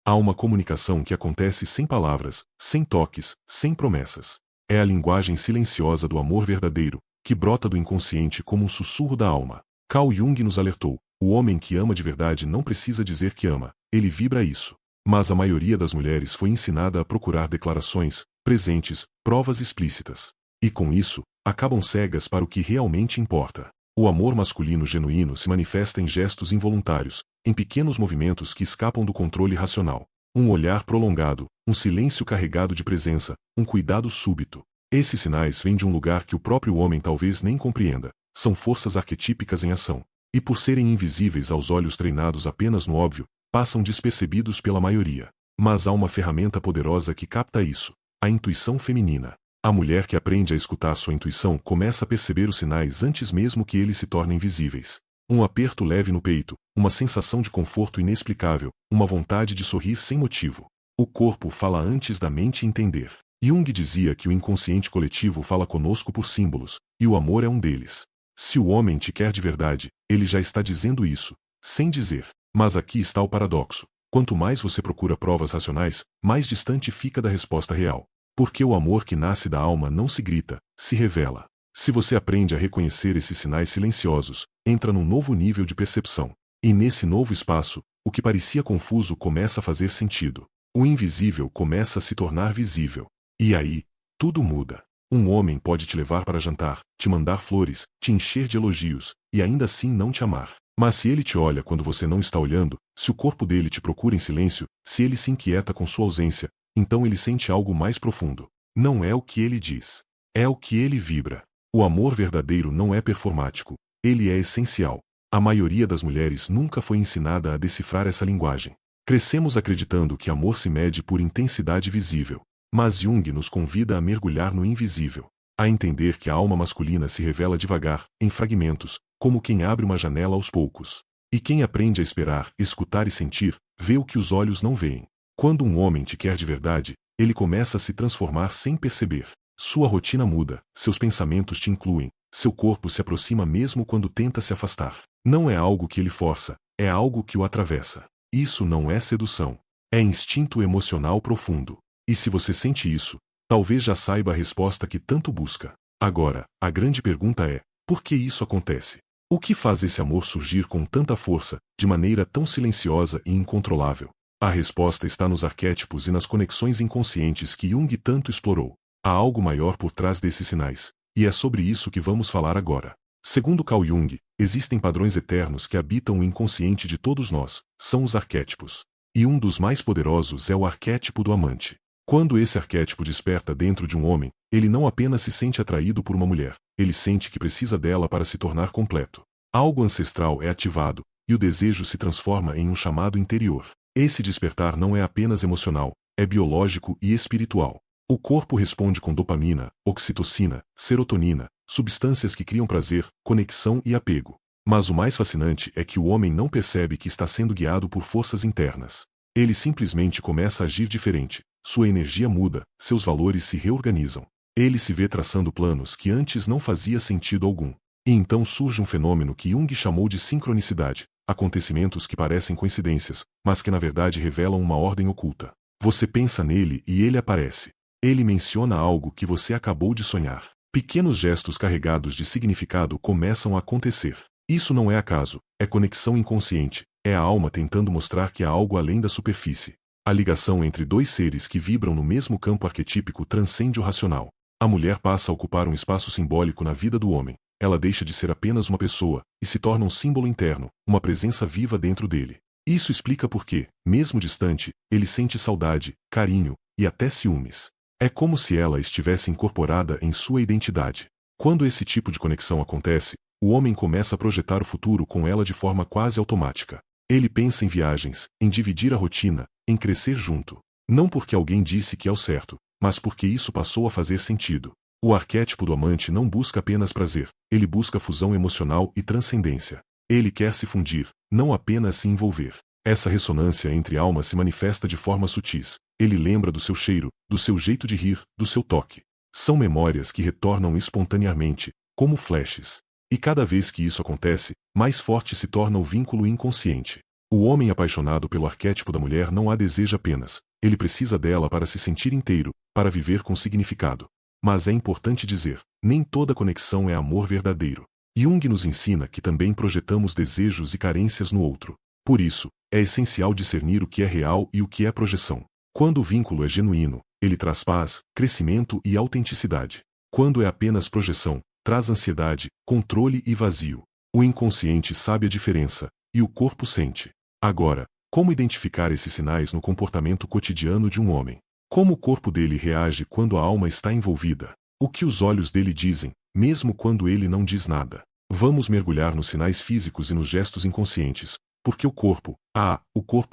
Há uma comunicação que acontece sem palavras, sem toques, sem promessas. É a linguagem silenciosa do amor verdadeiro, que brota do inconsciente como um sussurro da alma. Carl Jung nos alertou: o homem que ama de verdade não precisa dizer que ama, ele vibra isso. Mas a maioria das mulheres foi ensinada a procurar declarações, presentes, provas explícitas. E com isso, acabam cegas para o que realmente importa. O amor masculino genuíno se manifesta em gestos involuntários, em pequenos movimentos que escapam do controle racional. Um olhar prolongado, um silêncio carregado de presença, um cuidado súbito. Esses sinais vêm de um lugar que o próprio homem talvez nem compreenda. São forças arquetípicas em ação. E por serem invisíveis aos olhos treinados apenas no óbvio, passam despercebidos pela maioria. Mas há uma ferramenta poderosa que capta isso: a intuição feminina. A mulher que aprende a escutar sua intuição começa a perceber os sinais antes mesmo que eles se tornem visíveis. Um aperto leve no peito, uma sensação de conforto inexplicável, uma vontade de sorrir sem motivo. O corpo fala antes da mente entender. Jung dizia que o inconsciente coletivo fala conosco por símbolos, e o amor é um deles. Se o homem te quer de verdade, ele já está dizendo isso, sem dizer. Mas aqui está o paradoxo. Quanto mais você procura provas racionais, mais distante fica da resposta real. Porque o amor que nasce da alma não se grita, se revela. Se você aprende a reconhecer esses sinais silenciosos, entra num novo nível de percepção. E nesse novo espaço, o que parecia confuso começa a fazer sentido. O invisível começa a se tornar visível. E aí, tudo muda. Um homem pode te levar para jantar, te mandar flores, te encher de elogios, e ainda assim não te amar. Mas se ele te olha quando você não está olhando, se o corpo dele te procura em silêncio, se ele se inquieta com sua ausência, então ele sente algo mais profundo. Não é o que ele diz. É o que ele vibra. O amor verdadeiro não é performático. Ele é essencial. A maioria das mulheres nunca foi ensinada a decifrar essa linguagem. Crescemos acreditando que amor se mede por intensidade visível. Mas Jung nos convida a mergulhar no invisível. A entender que a alma masculina se revela devagar, em fragmentos, como quem abre uma janela aos poucos. E quem aprende a esperar, escutar e sentir, vê o que os olhos não veem. Quando um homem te quer de verdade, ele começa a se transformar sem perceber. Sua rotina muda, seus pensamentos te incluem, seu corpo se aproxima mesmo quando tenta se afastar. Não é algo que ele força, é algo que o atravessa. Isso não é sedução. É instinto emocional profundo. E se você sente isso, talvez já saiba a resposta que tanto busca. Agora, a grande pergunta é: por que isso acontece? O que faz esse amor surgir com tanta força, de maneira tão silenciosa e incontrolável? A resposta está nos arquétipos e nas conexões inconscientes que Jung tanto explorou. Há algo maior por trás desses sinais, e é sobre isso que vamos falar agora. Segundo Carl Jung, existem padrões eternos que habitam o inconsciente de todos nós, são os arquétipos. E um dos mais poderosos é o arquétipo do amante. Quando esse arquétipo desperta dentro de um homem, ele não apenas se sente atraído por uma mulher, ele sente que precisa dela para se tornar completo. Algo ancestral é ativado, e o desejo se transforma em um chamado interior. Esse despertar não é apenas emocional, é biológico e espiritual. O corpo responde com dopamina, oxitocina, serotonina, substâncias que criam prazer, conexão e apego. Mas o mais fascinante é que o homem não percebe que está sendo guiado por forças internas. Ele simplesmente começa a agir diferente. Sua energia muda, seus valores se reorganizam. Ele se vê traçando planos que antes não fazia sentido algum. E então surge um fenômeno que Jung chamou de sincronicidade, acontecimentos que parecem coincidências, mas que na verdade revelam uma ordem oculta. Você pensa nele e ele aparece. Ele menciona algo que você acabou de sonhar. Pequenos gestos carregados de significado começam a acontecer. Isso não é acaso, é conexão inconsciente, é a alma tentando mostrar que há algo além da superfície. A ligação entre dois seres que vibram no mesmo campo arquetípico transcende o racional. A mulher passa a ocupar um espaço simbólico na vida do homem. Ela deixa de ser apenas uma pessoa, e se torna um símbolo interno, uma presença viva dentro dele. Isso explica por que, mesmo distante, ele sente saudade, carinho, e até ciúmes. É como se ela estivesse incorporada em sua identidade. Quando esse tipo de conexão acontece, o homem começa a projetar o futuro com ela de forma quase automática. Ele pensa em viagens, em dividir a rotina, em crescer junto. Não porque alguém disse que é o certo, mas porque isso passou a fazer sentido. O arquétipo do amante não busca apenas prazer, ele busca fusão emocional e transcendência. Ele quer se fundir, não apenas se envolver. Essa ressonância entre almas se manifesta de formas sutis. Ele lembra do seu cheiro, do seu jeito de rir, do seu toque. São memórias que retornam espontaneamente, como flashes. E cada vez que isso acontece, mais forte se torna o vínculo inconsciente. O homem apaixonado pelo arquétipo da mulher não a deseja apenas, ele precisa dela para se sentir inteiro, para viver com significado. Mas é importante dizer, nem toda conexão é amor verdadeiro. Jung nos ensina que também projetamos desejos e carências no outro. Por isso, é essencial discernir o que é real e o que é projeção. Quando o vínculo é genuíno, ele traz paz, crescimento e autenticidade. Quando é apenas projeção, traz ansiedade, controle e vazio. O inconsciente sabe a diferença, e o corpo sente. Agora, como identificar esses sinais no comportamento cotidiano de um homem? Como o corpo dele reage quando a alma está envolvida? O que os olhos dele dizem, mesmo quando ele não diz nada? Vamos mergulhar nos sinais físicos e nos gestos inconscientes, porque o corpo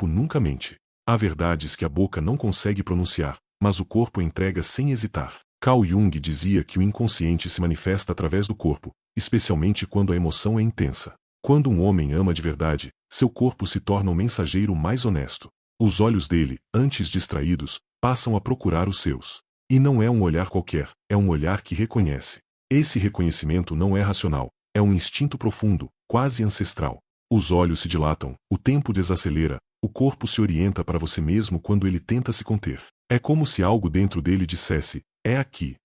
nunca mente. Há verdades que a boca não consegue pronunciar, mas o corpo entrega sem hesitar. Carl Jung dizia que o inconsciente se manifesta através do corpo, especialmente quando a emoção é intensa. Quando um homem ama de verdade, seu corpo se torna o mensageiro mais honesto. Os olhos dele, antes distraídos, passam a procurar os seus. E não é um olhar qualquer, é um olhar que reconhece. Esse reconhecimento não é racional, é um instinto profundo, quase ancestral. Os olhos se dilatam, o tempo desacelera, o corpo se orienta para você mesmo quando ele tenta se conter. É como se algo dentro dele dissesse, é aqui.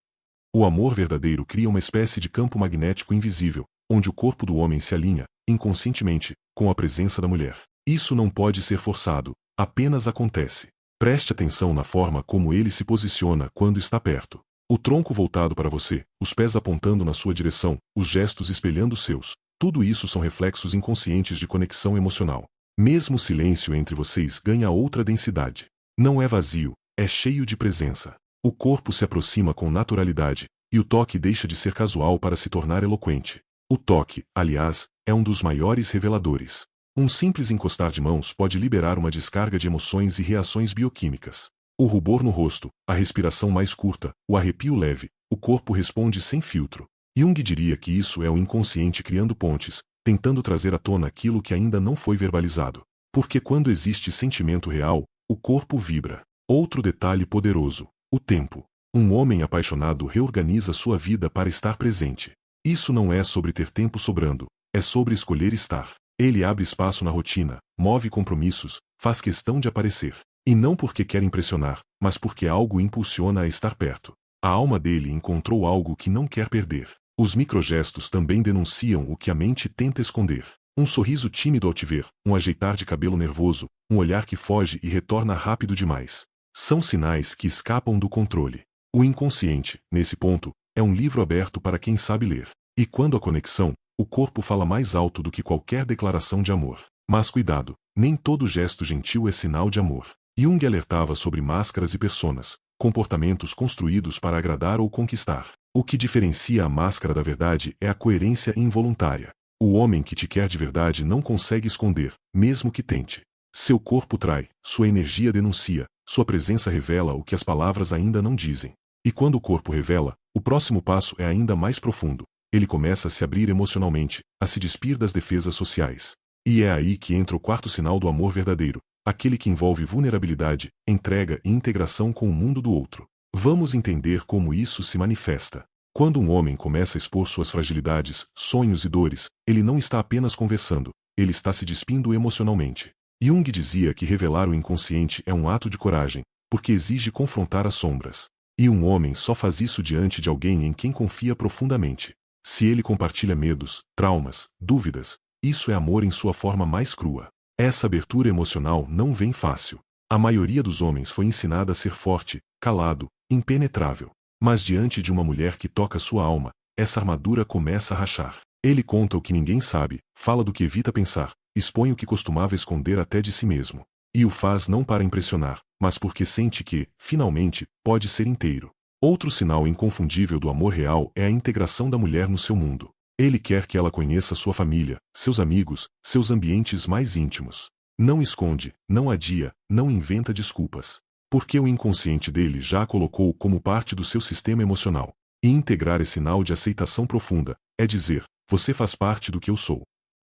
O amor verdadeiro cria uma espécie de campo magnético invisível, onde o corpo do homem se alinha, inconscientemente, com a presença da mulher. Isso não pode ser forçado, apenas acontece. Preste atenção na forma como ele se posiciona quando está perto. O tronco voltado para você, os pés apontando na sua direção, os gestos espelhando os seus. Tudo isso são reflexos inconscientes de conexão emocional. Mesmo o silêncio entre vocês ganha outra densidade. Não é vazio, é cheio de presença. O corpo se aproxima com naturalidade, e o toque deixa de ser casual para se tornar eloquente. O toque, aliás, é um dos maiores reveladores. Um simples encostar de mãos pode liberar uma descarga de emoções e reações bioquímicas. O rubor no rosto, a respiração mais curta, o arrepio leve, o corpo responde sem filtro. Jung diria que isso é o inconsciente criando pontes, tentando trazer à tona aquilo que ainda não foi verbalizado. Porque quando existe sentimento real, o corpo vibra. Outro detalhe poderoso: o tempo. Um homem apaixonado reorganiza sua vida para estar presente. Isso não é sobre ter tempo sobrando, é sobre escolher estar. Ele abre espaço na rotina, move compromissos, faz questão de aparecer. E não porque quer impressionar, mas porque algo impulsiona a estar perto. A alma dele encontrou algo que não quer perder. Os microgestos também denunciam o que a mente tenta esconder. Um sorriso tímido ao te ver, um ajeitar de cabelo nervoso, um olhar que foge e retorna rápido demais. São sinais que escapam do controle. O inconsciente, nesse ponto, é um livro aberto para quem sabe ler. E quando a conexão, o corpo fala mais alto do que qualquer declaração de amor. Mas cuidado, nem todo gesto gentil é sinal de amor. Jung alertava sobre máscaras e personas, comportamentos construídos para agradar ou conquistar. O que diferencia a máscara da verdade é a coerência involuntária. O homem que te quer de verdade não consegue esconder, mesmo que tente. Seu corpo trai, sua energia denuncia, sua presença revela o que as palavras ainda não dizem. E quando o corpo revela, o próximo passo é ainda mais profundo. Ele começa a se abrir emocionalmente, a se despir das defesas sociais. E é aí que entra o quarto sinal do amor verdadeiro, aquele que envolve vulnerabilidade, entrega e integração com o mundo do outro. Vamos entender como isso se manifesta. Quando um homem começa a expor suas fragilidades, sonhos e dores, ele não está apenas conversando, ele está se despindo emocionalmente. Jung dizia que revelar o inconsciente é um ato de coragem, porque exige confrontar as sombras. E um homem só faz isso diante de alguém em quem confia profundamente. Se ele compartilha medos, traumas, dúvidas, isso é amor em sua forma mais crua. Essa abertura emocional não vem fácil. A maioria dos homens foi ensinada a ser forte, calado, impenetrável. Mas diante de uma mulher que toca sua alma, essa armadura começa a rachar. Ele conta o que ninguém sabe, fala do que evita pensar, expõe o que costumava esconder até de si mesmo. E o faz não para impressionar, mas porque sente que, finalmente, pode ser inteiro. Outro sinal inconfundível do amor real é a integração da mulher no seu mundo. Ele quer que ela conheça sua família, seus amigos, seus ambientes mais íntimos. Não esconde, não adia, não inventa desculpas. Porque o inconsciente dele já a colocou como parte do seu sistema emocional. E integrar é sinal de aceitação profunda, é dizer, você faz parte do que eu sou.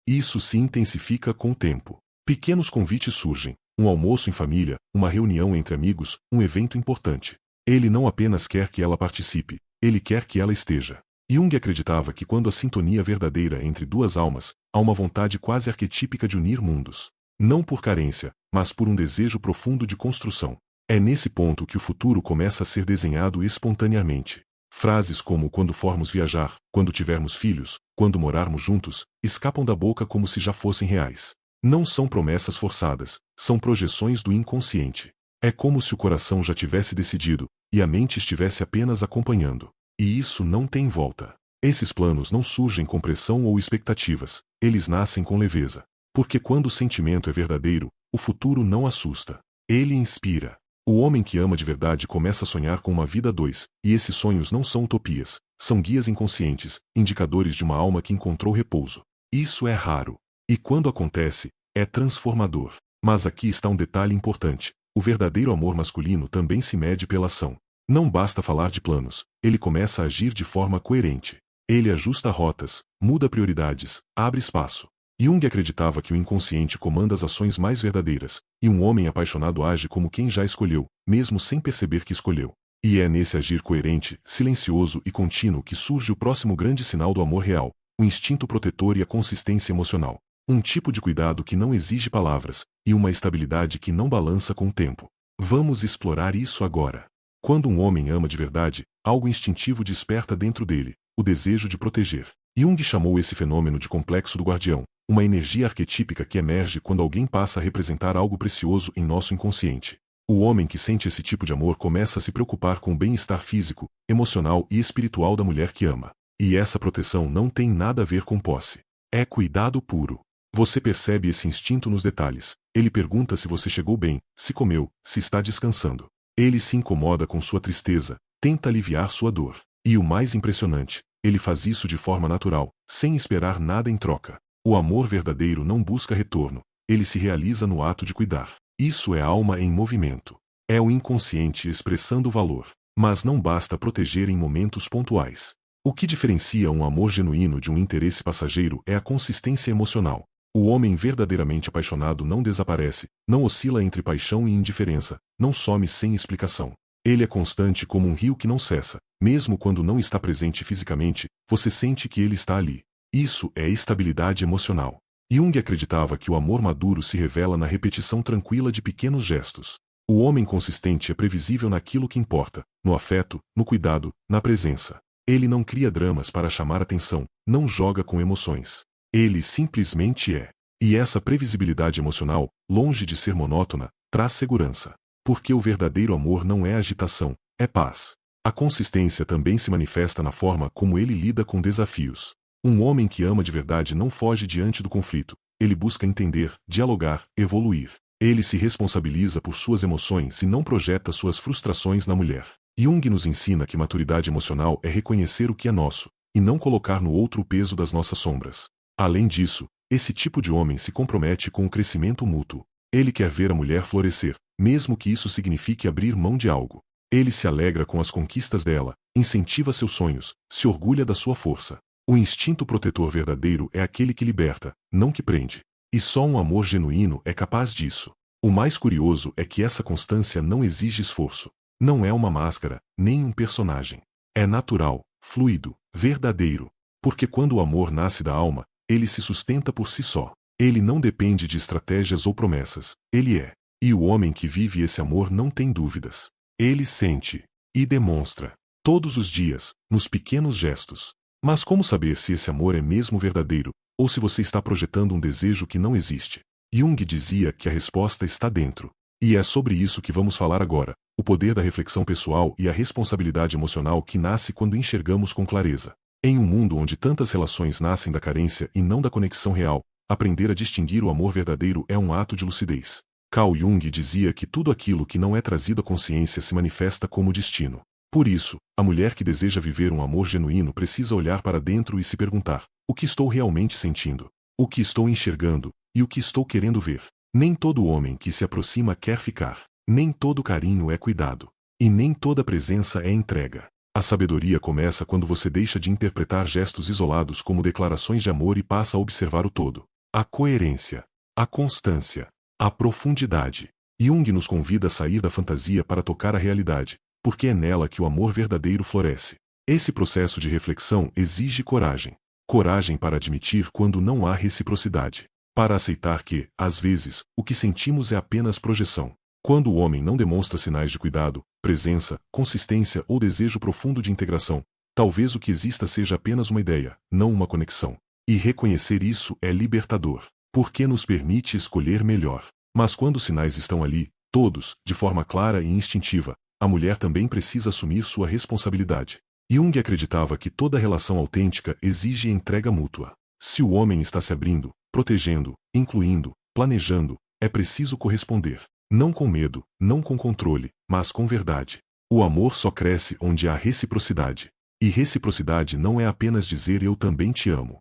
Isso se intensifica com o tempo. Pequenos convites surgem, um almoço em família, uma reunião entre amigos, um evento importante. Ele não apenas quer que ela participe, ele quer que ela esteja. Jung acreditava que quando a sintonia verdadeira entre duas almas, há uma vontade quase arquetípica de unir mundos. Não por carência, mas por um desejo profundo de construção. É nesse ponto que o futuro começa a ser desenhado espontaneamente. Frases como quando formos viajar, quando tivermos filhos, quando morarmos juntos, escapam da boca como se já fossem reais. Não são promessas forçadas, são projeções do inconsciente. É como se o coração já tivesse decidido, e a mente estivesse apenas acompanhando. E isso não tem volta. Esses planos não surgem com pressão ou expectativas, eles nascem com leveza. Porque quando o sentimento é verdadeiro, o futuro não assusta. Ele inspira. O homem que ama de verdade começa a sonhar com uma vida a dois, e esses sonhos não são utopias, são guias inconscientes, indicadores de uma alma que encontrou repouso. Isso é raro. E quando acontece, é transformador. Mas aqui está um detalhe importante. O verdadeiro amor masculino também se mede pela ação. Não basta falar de planos, ele começa a agir de forma coerente. Ele ajusta rotas, muda prioridades, abre espaço. Jung acreditava que o inconsciente comanda as ações mais verdadeiras, e um homem apaixonado age como quem já escolheu, mesmo sem perceber que escolheu. E é nesse agir coerente, silencioso e contínuo que surge o próximo grande sinal do amor real, o instinto protetor e a consistência emocional. Um tipo de cuidado que não exige palavras, e uma estabilidade que não balança com o tempo. Vamos explorar isso agora. Quando um homem ama de verdade, algo instintivo desperta dentro dele, o desejo de proteger. Jung chamou esse fenômeno de complexo do guardião, uma energia arquetípica que emerge quando alguém passa a representar algo precioso em nosso inconsciente. O homem que sente esse tipo de amor começa a se preocupar com o bem-estar físico, emocional e espiritual da mulher que ama. E essa proteção não tem nada a ver com posse. É cuidado puro. Você percebe esse instinto nos detalhes. Ele pergunta se você chegou bem, se comeu, se está descansando. Ele se incomoda com sua tristeza, tenta aliviar sua dor. E o mais impressionante, ele faz isso de forma natural, sem esperar nada em troca. O amor verdadeiro não busca retorno, ele se realiza no ato de cuidar. Isso é alma em movimento. É o inconsciente expressando valor. Mas não basta proteger em momentos pontuais. O que diferencia um amor genuíno de um interesse passageiro é a consistência emocional. O homem verdadeiramente apaixonado não desaparece, não oscila entre paixão e indiferença, não some sem explicação. Ele é constante como um rio que não cessa. Mesmo quando não está presente fisicamente, você sente que ele está ali. Isso é estabilidade emocional. Jung acreditava que o amor maduro se revela na repetição tranquila de pequenos gestos. O homem consistente é previsível naquilo que importa, no afeto, no cuidado, na presença. Ele não cria dramas para chamar atenção, não joga com emoções. Ele simplesmente é. E essa previsibilidade emocional, longe de ser monótona, traz segurança. Porque o verdadeiro amor não é agitação, é paz. A consistência também se manifesta na forma como ele lida com desafios. Um homem que ama de verdade não foge diante do conflito, ele busca entender, dialogar, evoluir. Ele se responsabiliza por suas emoções e não projeta suas frustrações na mulher. Jung nos ensina que maturidade emocional é reconhecer o que é nosso, e não colocar no outro o peso das nossas sombras. Além disso, esse tipo de homem se compromete com o crescimento mútuo. Ele quer ver a mulher florescer, mesmo que isso signifique abrir mão de algo. Ele se alegra com as conquistas dela, incentiva seus sonhos, se orgulha da sua força. O instinto protetor verdadeiro é aquele que liberta, não que prende. E só um amor genuíno é capaz disso. O mais curioso é que essa constância não exige esforço. Não é uma máscara, nem um personagem. É natural, fluido, verdadeiro. Porque quando o amor nasce da alma, ele se sustenta por si só. Ele não depende de estratégias ou promessas, ele é. E o homem que vive esse amor não tem dúvidas. Ele sente e demonstra, todos os dias, nos pequenos gestos. Mas como saber se esse amor é mesmo verdadeiro, ou se você está projetando um desejo que não existe? Jung dizia que a resposta está dentro. E é sobre isso que vamos falar agora, o poder da reflexão pessoal e a responsabilidade emocional que nasce quando enxergamos com clareza. Em um mundo onde tantas relações nascem da carência e não da conexão real, aprender a distinguir o amor verdadeiro é um ato de lucidez. Carl Jung dizia que tudo aquilo que não é trazido à consciência se manifesta como destino. Por isso, a mulher que deseja viver um amor genuíno precisa olhar para dentro e se perguntar: o que estou realmente sentindo? O que estou enxergando? E o que estou querendo ver? Nem todo homem que se aproxima quer ficar. Nem todo carinho é cuidado. E nem toda presença é entrega. A sabedoria começa quando você deixa de interpretar gestos isolados como declarações de amor e passa a observar o todo. A coerência. A constância. A profundidade. Jung nos convida a sair da fantasia para tocar a realidade, porque é nela que o amor verdadeiro floresce. Esse processo de reflexão exige coragem. Coragem para admitir quando não há reciprocidade. para aceitar que, às vezes, o que sentimos é apenas projeção. Quando o homem não demonstra sinais de cuidado, presença, consistência ou desejo profundo de integração, talvez o que exista seja apenas uma ideia, não uma conexão. E reconhecer isso é libertador, porque nos permite escolher melhor. Mas quando os sinais estão ali, todos, de forma clara e instintiva, a mulher também precisa assumir sua responsabilidade. Jung acreditava que toda relação autêntica exige entrega mútua. Se o homem está se abrindo, protegendo, incluindo, planejando, é preciso corresponder. Não com medo, não com controle, mas com verdade. O amor só cresce onde há reciprocidade. E reciprocidade não é apenas dizer eu também te amo.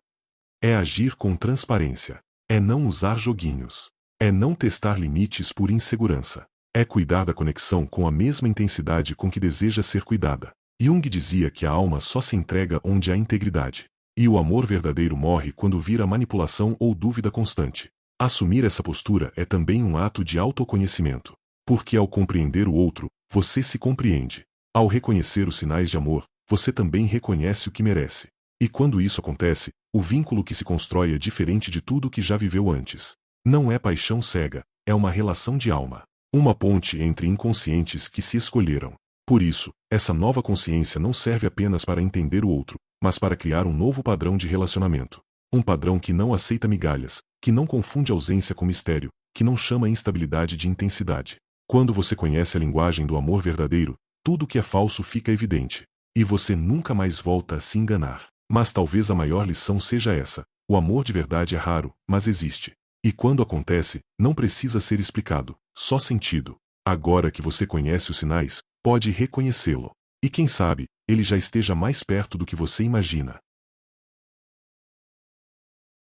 É agir com transparência. É não usar joguinhos. É não testar limites por insegurança. É cuidar da conexão com a mesma intensidade com que deseja ser cuidada. Jung dizia que a alma só se entrega onde há integridade. E o amor verdadeiro morre quando vira manipulação ou dúvida constante. Assumir essa postura é também um ato de autoconhecimento. Porque ao compreender o outro, você se compreende. Ao reconhecer os sinais de amor, você também reconhece o que merece. E quando isso acontece, o vínculo que se constrói é diferente de tudo que já viveu antes. Não é paixão cega, é uma relação de alma. Uma ponte entre inconscientes que se escolheram. Por isso, essa nova consciência não serve apenas para entender o outro, mas para criar um novo padrão de relacionamento. Um padrão que não aceita migalhas, que não confunde ausência com mistério, que não chama instabilidade de intensidade. Quando você conhece a linguagem do amor verdadeiro, tudo que é falso fica evidente. E você nunca mais volta a se enganar. Mas talvez a maior lição seja essa: o amor de verdade é raro, mas existe. E quando acontece, não precisa ser explicado, só sentido. Agora que você conhece os sinais, pode reconhecê-lo. E quem sabe, ele já esteja mais perto do que você imagina.